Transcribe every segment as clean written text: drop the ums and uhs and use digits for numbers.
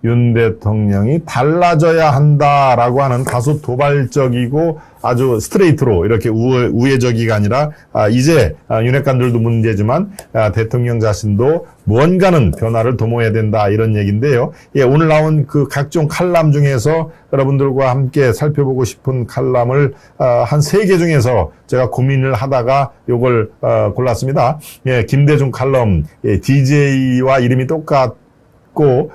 윤 대통령이 달라져야 한다라고 하는 다소 도발적이고 아주 스트레이트로 이렇게 우회적이가 아니라 이제 윤핵관들도 문제지만 대통령 자신도 무언가는 변화를 도모해야 된다 이런 얘기인데요. 예, 오늘 나온 그 각종 칼럼 중에서 여러분들과 함께 살펴보고 싶은 칼럼을 한 3개 중에서 제가 고민을 하다가 요걸 골랐습니다. 예, 김대중 칼럼, 예, DJ와 이름이 똑같고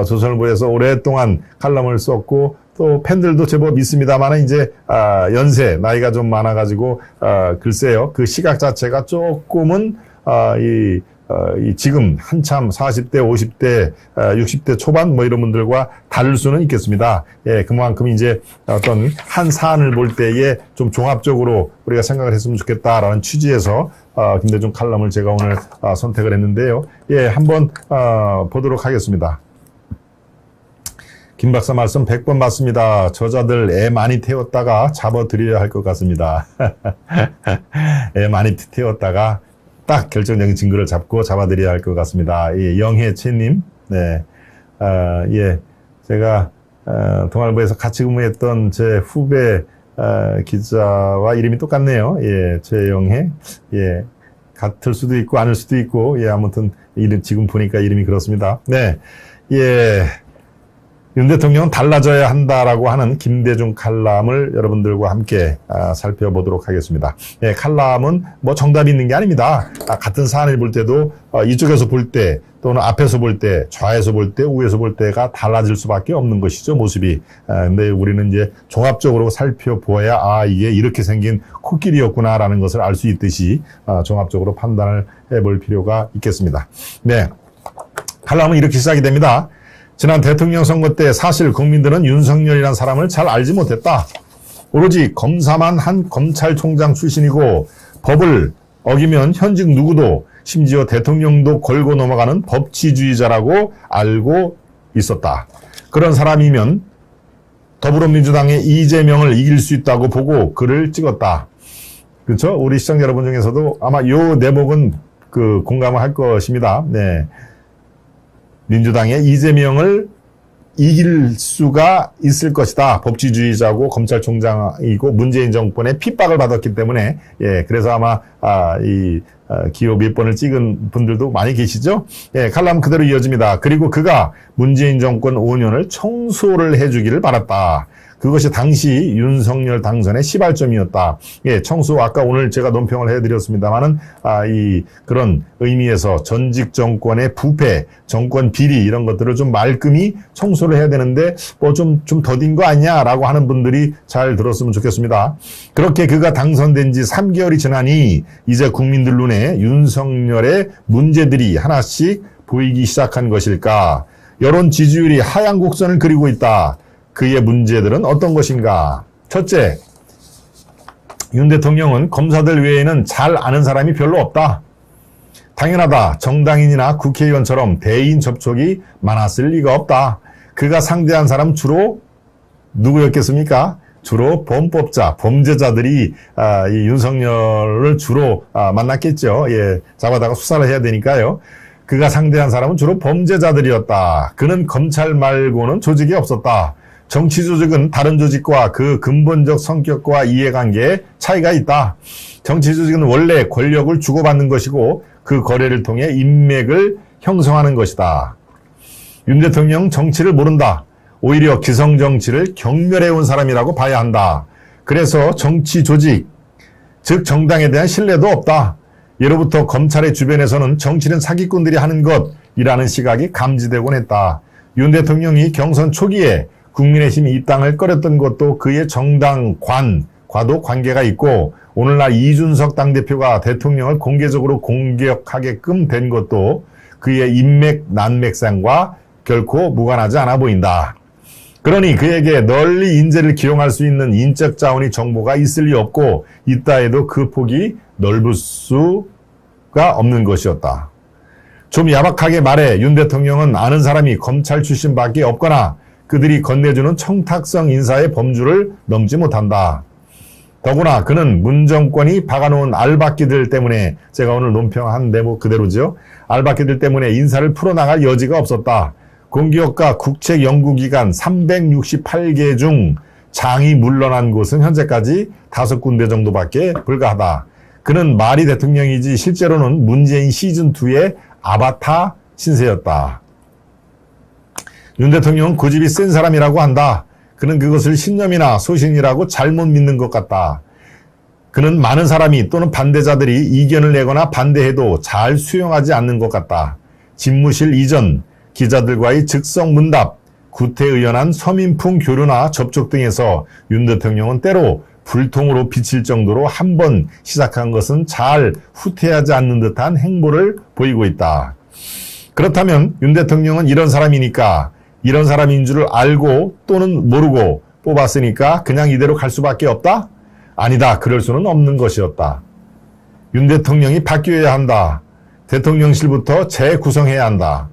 조선일보에서 오랫동안 칼럼을 썼고 또 팬들도 제법 있습니다만 이제 연세 나이가 좀 많아가지고 글쎄요 그 시각 자체가 조금은 지금 한참 40대, 50대, 60대 초반 뭐 이런 분들과 다를 수는 있겠습니다. 예, 그만큼 이제 어떤 한 사안을 볼 때에 좀 종합적으로 우리가 생각을 했으면 좋겠다라는 취지에서 김대중 칼럼을 제가 오늘 선택을 했는데요. 예, 한번 보도록 하겠습니다. 김 박사 말씀 100번 맞습니다. 저자들 애 많이 태웠다가 잡아드려야 할 것 같습니다. 애 많이 태웠다가 딱 결정적인 증거를 잡아드려야 할 것 같습니다. 예, 영혜채님, 네, 예, 제가 동아일보에서 같이 근무했던 제 후배 기자와 이름이 똑같네요. 예, 최영혜, 예, 같을 수도 있고 아닐 수도 있고, 예, 아무튼 지금 보니까 이름이 그렇습니다. 네, 예. 윤 대통령은 달라져야 한다라고 하는 김대중 칼럼을 여러분들과 함께 살펴보도록 하겠습니다. 예, 칼럼은 뭐 정답이 있는 게 아닙니다. 같은 사안을 볼 때도 이쪽에서 볼 때 또는 앞에서 볼 때, 좌에서 볼 때, 우에서 볼 때가 달라질 수밖에 없는 것이죠, 모습이. 근데 우리는 이제 종합적으로 살펴보아야 이게 이렇게 생긴 코끼리였구나라는 것을 알 수 있듯이 종합적으로 판단을 해볼 필요가 있겠습니다. 네, 칼럼은 이렇게 시작이 됩니다. 지난 대통령 선거 때 사실 국민들은 윤석열이라는 사람을 잘 알지 못했다. 오로지 검사만 한 검찰총장 출신이고 법을 어기면 현직 누구도 심지어 대통령도 걸고 넘어가는 법치주의자라고 알고 있었다. 그런 사람이면 더불어민주당의 이재명을 이길 수 있다고 보고 글을 찍었다. 그렇죠? 우리 시청자 여러분 중에서도 아마 요 대목은 공감을 할 것입니다. 네. 민주당의 이재명을 이길 수가 있을 것이다. 법치주의자고 검찰총장이고 문재인 정권의 핍박을 받았기 때문에, 예, 그래서 아마 기호 몇 번을 찍은 분들도 많이 계시죠? 예, 칼럼 그대로 이어집니다. 그리고 그가 문재인 정권 5년을 청소를 해주기를 바랐다. 그것이 당시 윤석열 당선의 시발점이었다. 예, 청소 아까 오늘 제가 논평을 해드렸습니다만은 그런 의미에서 전직 정권의 부패, 정권 비리 이런 것들을 좀 말끔히 청소를 해야 되는데 뭐 좀 더딘 거 아니냐라고 하는 분들이 잘 들었으면 좋겠습니다. 그렇게 그가 당선된 지 3개월이 지나니 이제 국민들 눈에 윤석열의 문제들이 하나씩 보이기 시작한 것일까? 여론 지지율이 하향 곡선을 그리고 있다. 그의 문제들은 어떤 것인가? 첫째, 윤 대통령은 검사들 외에는 잘 아는 사람이 별로 없다. 당연하다. 정당인이나 국회의원처럼 대인 접촉이 많았을 리가 없다. 그가 상대한 사람 주로 누구였겠습니까? 주로 범법자, 범죄자들이 이 윤석열을 주로 만났겠죠. 예, 잡아다가 수사를 해야 되니까요. 그가 상대한 사람은 주로 범죄자들이었다. 그는 검찰 말고는 조직이 없었다. 정치 조직은 다른 조직과 그 근본적 성격과 이해관계에 차이가 있다. 정치 조직은 원래 권력을 주고받는 것이고 그 거래를 통해 인맥을 형성하는 것이다. 윤 대통령 정치를 모른다. 오히려 기성정치를 경멸해온 사람이라고 봐야 한다. 그래서 정치 조직, 즉 정당에 대한 신뢰도 없다. 예로부터 검찰의 주변에서는 정치는 사기꾼들이 하는 것이라는 시각이 감지되곤 했다. 윤 대통령이 경선 초기에 국민의힘 입당을 꺼렸던 것도 그의 정당과도 관계가 있고 오늘날 이준석 당대표가 대통령을 공개적으로 공격하게끔 된 것도 그의 인맥 난맥상과 결코 무관하지 않아 보인다. 그러니 그에게 널리 인재를 기용할 수 있는 인적 자원이 정보가 있을 리 없고 있다 해도 그 폭이 넓을 수가 없는 것이었다. 좀 야박하게 말해 윤 대통령은 아는 사람이 검찰 출신밖에 없거나 그들이 건네주는 청탁성 인사의 범주를 넘지 못한다. 더구나 그는 문 정권이 박아놓은 알박기들 때문에 제가 오늘 논평한 대목 그대로죠. 알박기들 때문에 인사를 풀어나갈 여지가 없었다. 공기업과 국책연구기관 368개 중 장이 물러난 곳은 현재까지 5군데 정도밖에 불과하다. 그는 말이 대통령이지 실제로는 문재인 시즌2의 아바타 신세였다. 윤 대통령은 고집이 센 사람이라고 한다. 그는 그것을 신념이나 소신이라고 잘못 믿는 것 같다. 그는 많은 사람이 또는 반대자들이 이견을 내거나 반대해도 잘 수용하지 않는 것 같다. 집무실 이전, 기자들과의 즉석 문답, 구태의연한 서민풍 교류나 접촉 등에서 윤 대통령은 때로 불통으로 비칠 정도로 한 번 시작한 것은 잘 후퇴하지 않는 듯한 행보를 보이고 있다. 그렇다면 윤 대통령은 이런 사람이니까 이런 사람인 줄 알고 또는 모르고 뽑았으니까 그냥 이대로 갈 수밖에 없다? 아니다. 그럴 수는 없는 것이었다. 윤 대통령이 바뀌어야 한다. 대통령실부터 재구성해야 한다.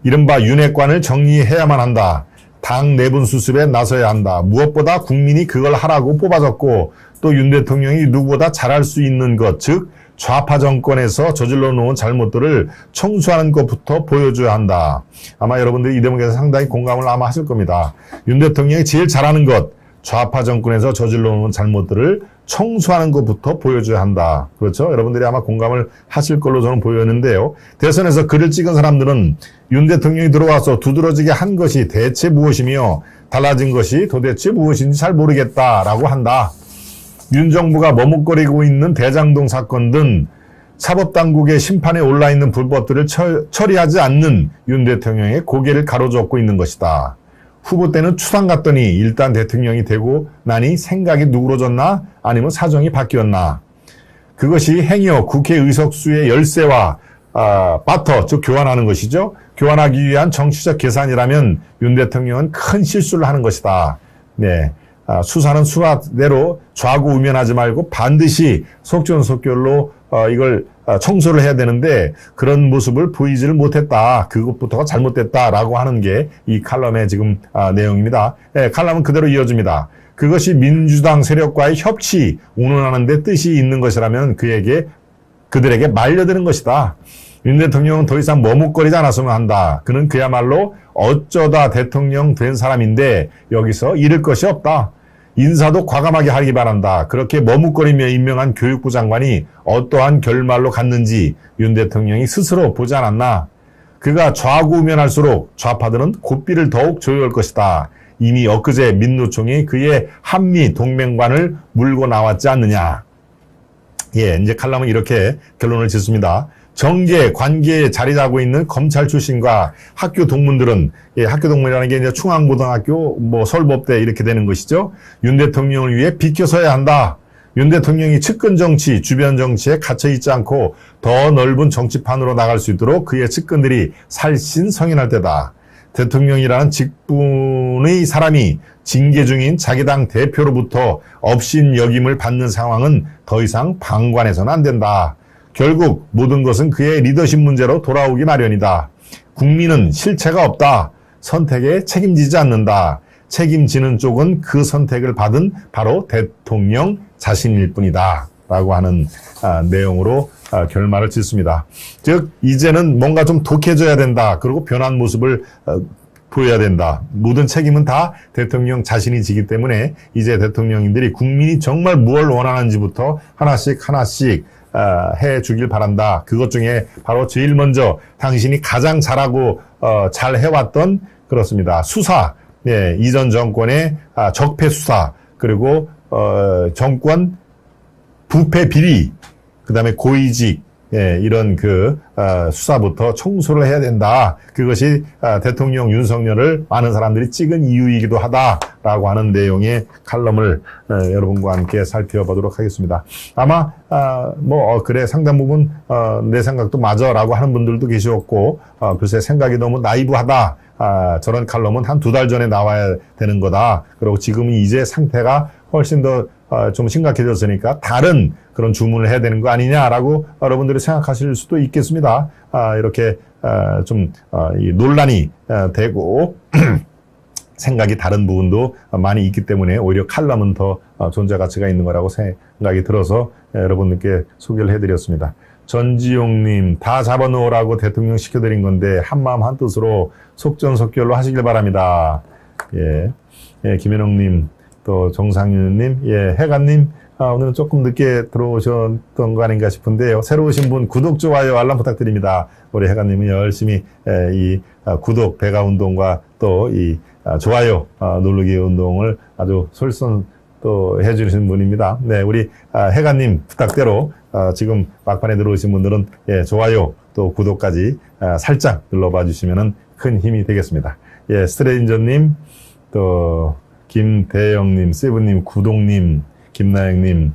이른바 윤핵관을 정리해야만 한다. 당 내분 수습에 나서야 한다. 무엇보다 국민이 그걸 하라고 뽑아줬고 또 윤 대통령이 누구보다 잘할 수 있는 것, 즉 좌파 정권에서 저질러 놓은 잘못들을 청소하는 것부터 보여줘야 한다. 아마 여러분들이 이 대목에서 상당히 공감을 아마 하실 겁니다. 윤 대통령이 제일 잘하는 것, 좌파 정권에서 저질러 놓은 잘못들을 청소하는 것부터 보여줘야 한다. 그렇죠? 여러분들이 아마 공감을 하실 걸로 저는 보였는데요. 대선에서 글을 찍은 사람들은 윤 대통령이 들어와서 두드러지게 한 것이 대체 무엇이며 달라진 것이 도대체 무엇인지 잘 모르겠다라고 한다. 윤 정부가 머뭇거리고 있는 대장동 사건 등 사법당국의 심판에 올라있는 불법들을 처리하지 않는 윤 대통령의 고개를 가로젓고 있는 것이다. 후보 때는 추상 같더니 일단 대통령이 되고 나니 생각이 누그러졌나 아니면 사정이 바뀌었나. 그것이 행여 국회 의석수의 열세와 바터, 즉 교환하는 것이죠. 교환하기 위한 정치적 계산이라면 윤 대통령은 큰 실수를 하는 것이다. 네. 수사는 수사대로 좌고우면하지 말고 반드시 속전속결로 이걸 청소를 해야 되는데 그런 모습을 보이지를 못했다. 그것부터가 잘못됐다라고 하는 게 이 칼럼의 지금 내용입니다. 네, 칼럼은 그대로 이어집니다. 그것이 민주당 세력과의 협치, 운운하는 데 뜻이 있는 것이라면 그들에게 말려드는 것이다. 윤 대통령은 더 이상 머뭇거리지 않았으면 한다. 그는 그야말로 어쩌다 대통령 된 사람인데 여기서 잃을 것이 없다. 인사도 과감하게 하기 바란다. 그렇게 머뭇거리며 임명한 교육부 장관이 어떠한 결말로 갔는지 윤 대통령이 스스로 보지 않았나. 그가 좌고우면할수록 좌파들은 고삐를 더욱 조여올 것이다. 이미 엊그제 민노총이 그의 한미 동맹관을 물고 나왔지 않느냐. 예, 이제 칼럼은 이렇게 결론을 짓습니다. 정계, 관계에 자리 잡고 있는 검찰 출신과 학교 동문들은, 예, 학교 동문이라는 게 이제 충암고등학교, 서울법대 이렇게 되는 것이죠. 윤 대통령을 위해 비켜서야 한다. 윤 대통령이 측근 정치, 주변 정치에 갇혀 있지 않고 더 넓은 정치판으로 나갈 수 있도록 그의 측근들이 살신성인할 때다. 대통령이라는 직분의 사람이 징계 중인 자기 당 대표로부터 업신여김을 받는 상황은 더 이상 방관해서는 안 된다. 결국 모든 것은 그의 리더십 문제로 돌아오기 마련이다. 국민은 실체가 없다. 선택에 책임지지 않는다. 책임지는 쪽은 그 선택을 받은 바로 대통령 자신일 뿐이다. 라고 하는 내용으로 결말을 짓습니다. 즉 이제는 뭔가 좀 독해져야 된다. 그리고 변한 모습을 보여야 된다. 모든 책임은 다 대통령 자신이 지기 때문에 이제 대통령님들이 국민이 정말 무엇을 원하는지부터 하나씩 해 주길 바란다. 그것 중에 바로 제일 먼저 당신이 가장 잘하고 잘 해왔던 그렇습니다. 수사, 예, 이전 정권의 적폐 수사, 그리고 정권 부패 비리, 그다음에 고위직, 예, 이런 수사부터 청소를 해야 된다. 그것이 대통령 윤석열을 많은 사람들이 찍은 이유이기도 하다라고 하는 내용의 칼럼을 여러분과 함께 살펴보도록 하겠습니다. 아마 그래 상당 부분 내 생각도 맞아라고 하는 분들도 계셨고 글쎄 생각이 너무 나이브하다. 저런 칼럼은 한 2달 전에 나와야 되는 거다. 그리고 지금은 이제 상태가 훨씬 더 좀 심각해졌으니까 다른 그런 주문을 해야 되는 거 아니냐라고 여러분들이 생각하실 수도 있겠습니다. 이렇게 이 논란이 되고 생각이 다른 부분도 많이 있기 때문에 오히려 칼럼은 더 존재 가치가 있는 거라고 생각이 들어서 여러분들께 소개를 해드렸습니다. 전지용님, 다 잡아놓으라고 대통령 시켜드린 건데 한마음 한뜻으로 속전속결로 하시길 바랍니다. 예, 예, 김현웅님, 또 정상윤님, 예, 해가님, 오늘은 조금 늦게 들어오셨던 거 아닌가 싶은데요. 새로 오신 분 구독, 좋아요, 알람 부탁드립니다. 우리 해가님은 열심히 이 구독, 배가 운동과 또 이 좋아요 누르기 운동을 아주 솔선 또 해주시는 분입니다. 네, 우리 해가님 부탁대로 지금 막판에 들어오신 분들은 예, 좋아요 또 구독까지 살짝 눌러봐 주시면 큰 힘이 되겠습니다. 예, 스트레인저님, 또 김대영님, 세븐님, 구동님, 김나영님,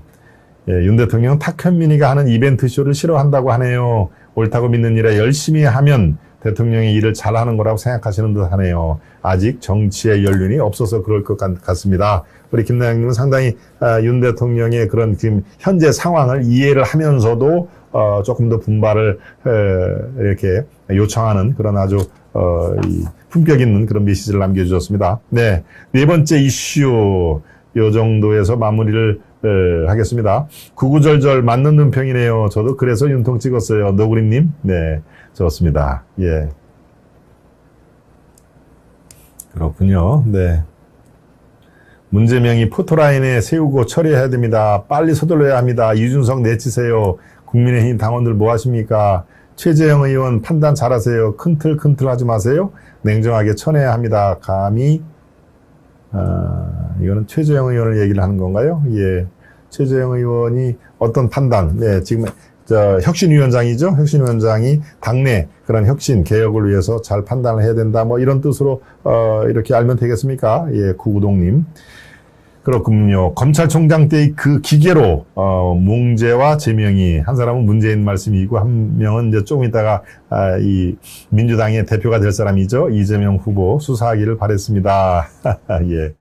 예, 윤 대통령 탁현민이가 하는 이벤트 쇼를 싫어한다고 하네요. 옳다고 믿는 일에 열심히 하면 대통령의 일을 잘하는 거라고 생각하시는 듯 하네요. 아직 정치의 연륜이 없어서 그럴 것 같습니다. 우리 김나영님은 상당히 윤 대통령의 그런 지금 현재 상황을 이해를 하면서도 조금 더 분발을 이렇게 요청하는 그런 아주 이 품격 있는 그런 메시지를 남겨주셨습니다. 네, 네 번째 이슈 요 정도에서 마무리를 하겠습니다. 구구절절 맞는 눈평이네요. 저도 그래서 윤통 찍었어요. 너구리님, 네, 좋습니다. 예, 그렇군요. 네. 문재명이 포토라인에 세우고 처리해야 됩니다. 빨리 서둘러야 합니다. 이준석 내치세요. 국민의힘 당원들 뭐 하십니까? 최재형 의원 판단 잘하세요. 큰틀 하지 마세요. 냉정하게 쳐내야 합니다. 감히 이거는 최재형 의원을 얘기를 하는 건가요? 예, 최재형 의원이 어떤 판단? 네, 지금 혁신위원장이죠. 혁신위원장이 당내 그런 혁신 개혁을 위해서 잘 판단을 해야 된다. 뭐 이런 뜻으로 이렇게 알면 되겠습니까? 예, 구구동님. 그렇군요. 검찰총장 때의 그 기계로 뭉재와 제명이, 한 사람은 문재인 말씀이고 한 명은 이제 조금 있다가 이 민주당의 대표가 될 사람이죠. 이재명 후보 수사하기를 바랬습니다. 예.